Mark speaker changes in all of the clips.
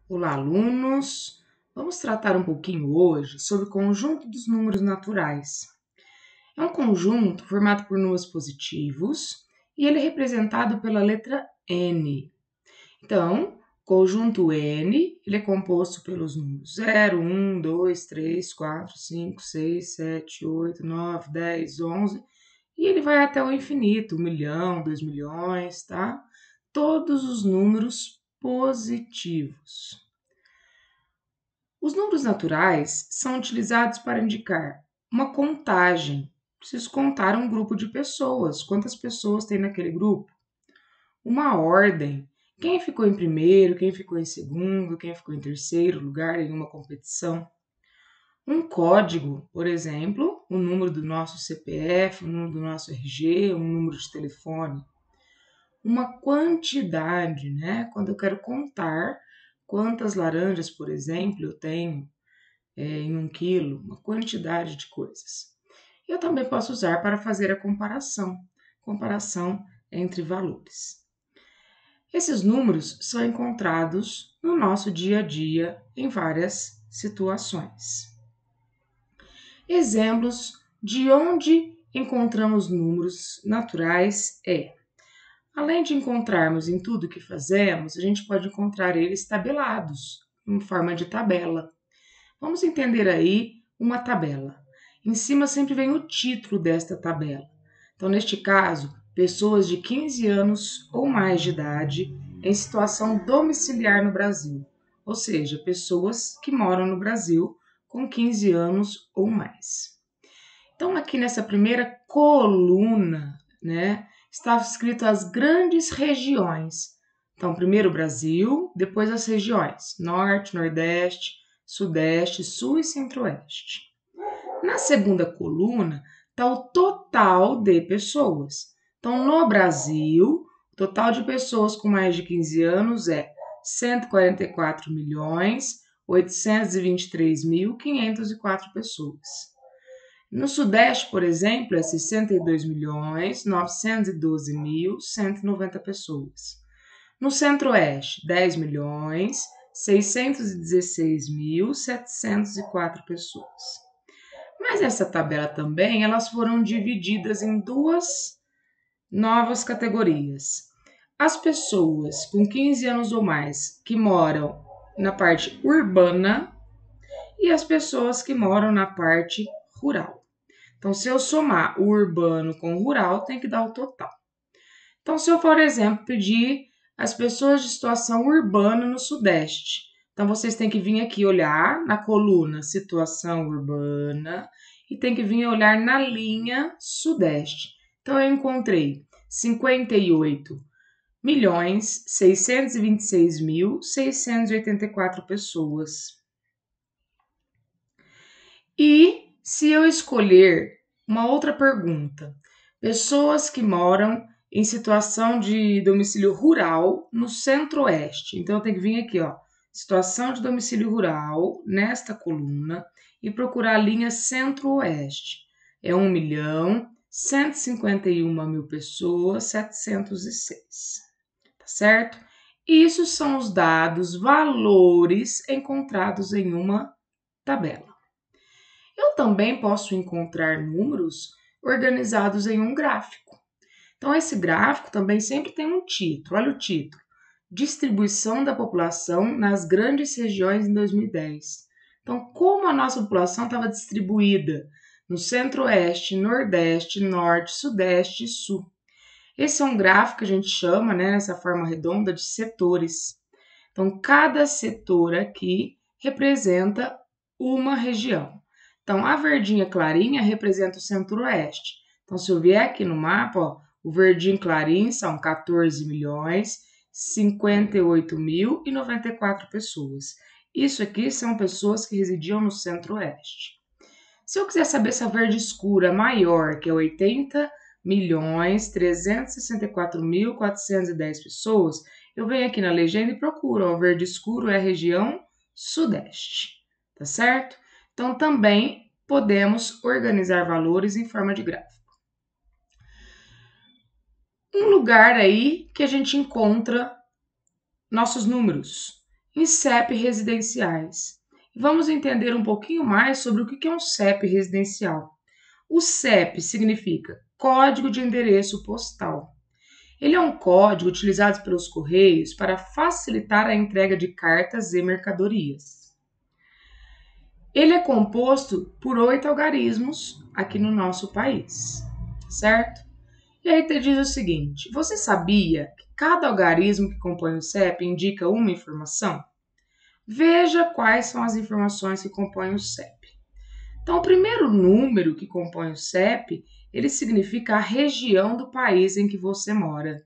Speaker 1: Olá, alunos! Vamos tratar um pouquinho hoje sobre o conjunto dos números naturais. É um conjunto formado por números positivos e ele é representado pela letra N. Então, conjunto N, ele é composto pelos números 0, 1, 2, 3, 4, 5, 6, 7, 8, 9, 10, 11 e ele vai até o infinito, 1.000.000, 2.000.000, tá? Todos os números positivos. Os números naturais são utilizados para indicar uma contagem. Preciso contar um grupo de pessoas. Quantas pessoas tem naquele grupo? Uma ordem. Quem ficou em primeiro, quem ficou em segundo, quem ficou em terceiro lugar em uma competição. Um código, por exemplo, o número do nosso CPF, o número do nosso RG, um número de telefone. Uma quantidade, né? Quando eu quero contar quantas laranjas, por exemplo, eu tenho em 1 quilo, uma quantidade de coisas. Eu também posso usar para fazer a comparação entre valores. Esses números são encontrados no nosso dia a dia em várias situações. Exemplos de onde encontramos números naturais além de encontrarmos em tudo que fazemos, a gente pode encontrar eles tabelados, em forma de tabela. Vamos entender aí uma tabela. Em cima sempre vem o título desta tabela. Então, neste caso, pessoas de 15 anos ou mais de idade em situação domiciliar no Brasil, ou seja, pessoas que moram no Brasil com 15 anos ou mais. Então, aqui nessa primeira coluna, né, está escrito as grandes regiões. Então, primeiro o Brasil, depois as regiões: Norte, Nordeste, Sudeste, Sul e Centro-Oeste. Na segunda coluna está o total de pessoas. Então, no Brasil, o total de pessoas com mais de 15 anos é 144.823.504 pessoas. No Sudeste, por exemplo, é 62.912.190 pessoas. No Centro-Oeste, 10.616.704 pessoas. Mas essa tabela também, elas foram divididas em duas novas categorias. As pessoas com 15 anos ou mais que moram na parte urbana e as pessoas que moram na parte rural. Então, se eu somar o urbano com o rural, tem que dar o total. Então, se eu, por exemplo, pedir as pessoas de situação urbana no Sudeste, então vocês têm que vir aqui olhar na coluna situação urbana e tem que vir olhar na linha Sudeste. Então, eu encontrei 58.626.684 pessoas. E se eu escolher uma outra pergunta, pessoas que moram em situação de domicílio rural no Centro-Oeste. Então, eu tenho que vir aqui, ó, situação de domicílio rural, nesta coluna, e procurar a linha Centro-Oeste. É 1.151.000 pessoas, 706. Tá certo? Isso são os dados, valores encontrados em uma tabela. Eu também posso encontrar números organizados em um gráfico. Então, esse gráfico também sempre tem um título. Olha o título: Distribuição da população nas grandes regiões em 2010. Então, como a nossa população estava distribuída no Centro-Oeste, Nordeste, Norte, Sudeste e Sul. Esse é um gráfico que a gente chama, né, nessa forma redonda, de setores. Então, cada setor aqui representa uma região. Então, a verdinha clarinha representa o Centro-Oeste. Então, se eu vier aqui no mapa, ó, o verdinho clarinho são 14.058.094 pessoas. Isso aqui são pessoas que residiam no Centro-Oeste. Se eu quiser saber se a verde escura é maior, que é 80.364.410 pessoas, eu venho aqui na legenda e procuro. O verde escuro é a região Sudeste, tá certo? Então, também podemos organizar valores em forma de gráfico. Um lugar aí que a gente encontra nossos números em CEP residenciais. Vamos entender um pouquinho mais sobre o que é um CEP residencial. O CEP significa Código de Endereço Postal. Ele é um código utilizado pelos Correios para facilitar a entrega de cartas e mercadorias. Ele é composto por 8 algarismos aqui no nosso país, certo? E aí te diz o seguinte: você sabia que cada algarismo que compõe o CEP indica uma informação? Veja quais são as informações que compõem o CEP. Então, o primeiro número que compõe o CEP, ele significa a região do país em que você mora.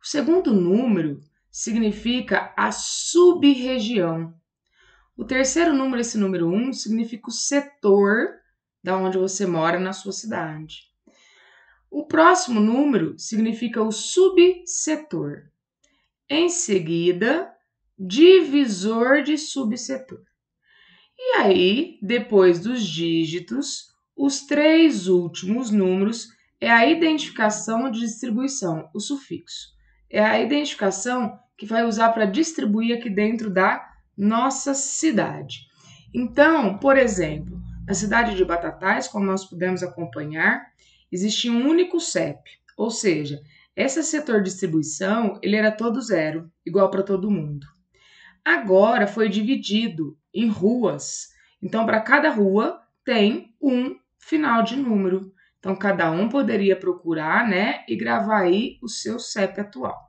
Speaker 1: O segundo número significa a sub-região. O terceiro número, esse número 1, significa o setor da onde você mora na sua cidade. O próximo número significa o subsetor. Em seguida, divisor de subsetor. E aí, depois dos dígitos, os 3 últimos números é a identificação de distribuição, o sufixo. É a identificação que vai usar para distribuir aqui dentro da nossa cidade. Então, por exemplo, na cidade de Batatais, como nós pudemos acompanhar, existia um único CEP, ou seja, esse setor de distribuição ele era todo zero, igual para todo mundo. Agora foi dividido em ruas, então para cada rua tem um final de número. Então cada um poderia procurar, né, e gravar aí o seu CEP atual.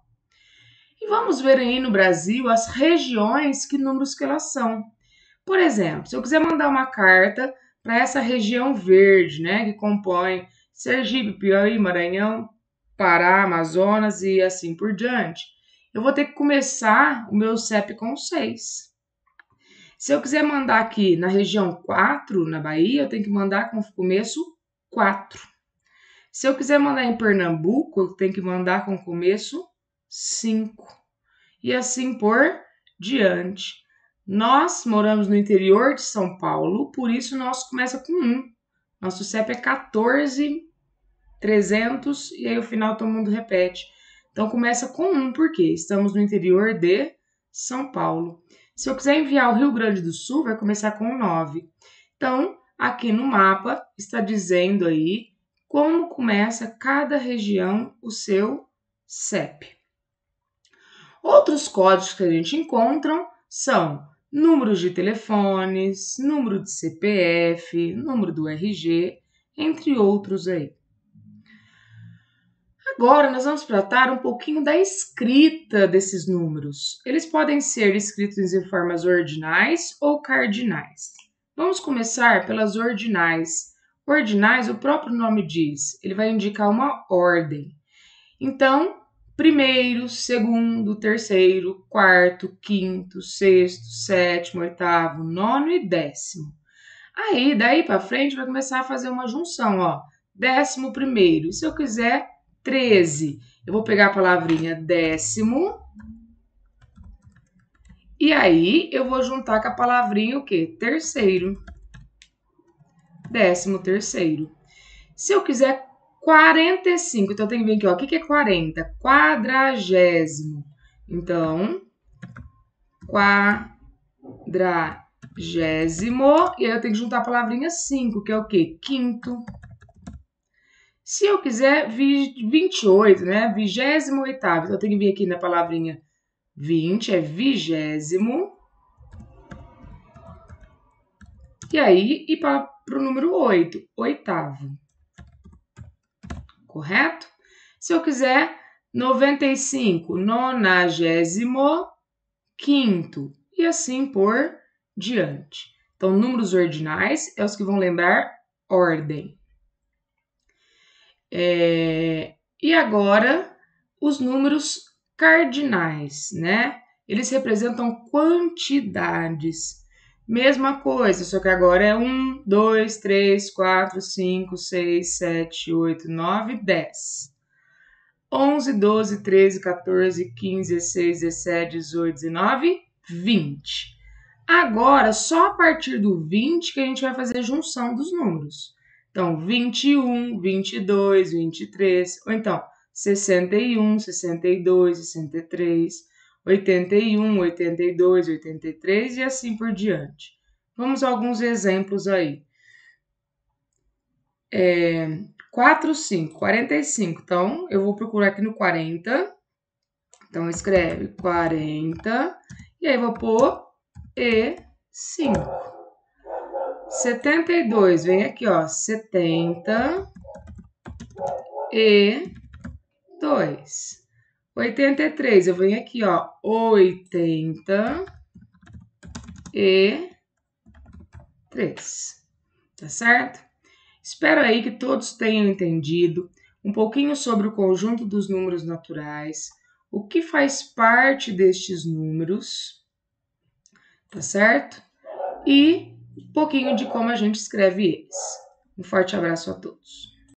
Speaker 1: E vamos ver aí no Brasil as regiões, que números que elas são. Por exemplo, se eu quiser mandar uma carta para essa região verde, né, que compõe Sergipe, Piauí, Maranhão, Pará, Amazonas e assim por diante, eu vou ter que começar o meu CEP com 6. Se eu quiser mandar aqui na região 4, na Bahia, eu tenho que mandar com começo 4. Se eu quiser mandar em Pernambuco, eu tenho que mandar com começo 5. E assim por diante. Nós moramos no interior de São Paulo, por isso nosso começa com 1. Nosso CEP é 14.300 e aí o final todo mundo repete. Então começa com 1, porque estamos no interior de São Paulo. Se eu quiser enviar o Rio Grande do Sul, vai começar com 9. Então, aqui no mapa está dizendo aí como começa cada região o seu CEP. Outros códigos que a gente encontra são números de telefones, número de CPF, número do RG, entre outros aí. Agora nós vamos tratar um pouquinho da escrita desses números. Eles podem ser escritos em formas ordinais ou cardinais. Vamos começar pelas ordinais. Ordinais, o próprio nome diz, ele vai indicar uma ordem. Então, primeiro, segundo, terceiro, quarto, quinto, sexto, sétimo, oitavo, nono e décimo. Aí, daí para frente, vai começar a fazer uma junção, ó. 11º. Se eu quiser 13, eu vou pegar a palavrinha décimo e aí eu vou juntar com a palavrinha o quê? Terceiro. 13º. Se eu quiser 45, então tem que vir aqui, ó. O que é 40? Quadragésimo. Então, quadragésimo, e aí eu tenho que juntar a palavrinha 5, que é o quê? Quinto. Se eu quiser 28, né? 28º, então eu tenho que vir aqui na palavrinha 20, é vigésimo. E aí, ir para o número 8, oitavo. Correto? Se eu quiser 95, 95º. E assim por diante. Então, números ordinais é os que vão lembrar ordem. E agora, os números cardinais, né? Eles representam quantidades. Mesma coisa, só que agora é 1, 2, 3, 4, 5, 6, 7, 8, 9, 10. 11, 12, 13, 14, 15, 16, 17, 18, 19, 20. Agora, só a partir do 20 que a gente vai fazer a junção dos números. Então, 21, 22, 23, ou então 61, 62, 63, 81, 82, 83 e assim por diante. Vamos a alguns exemplos aí. 4, 5, 45. Então, eu vou procurar aqui no 40. Então, escreve 40. E aí, vou pôr E5. 72, vem aqui, ó. 70 E2. 83, eu venho aqui, ó. 80 E3. Tá certo? Espero aí que todos tenham entendido um pouquinho sobre o conjunto dos números naturais, o que faz parte destes números, tá certo? E um pouquinho de como a gente escreve eles. Um forte abraço a todos.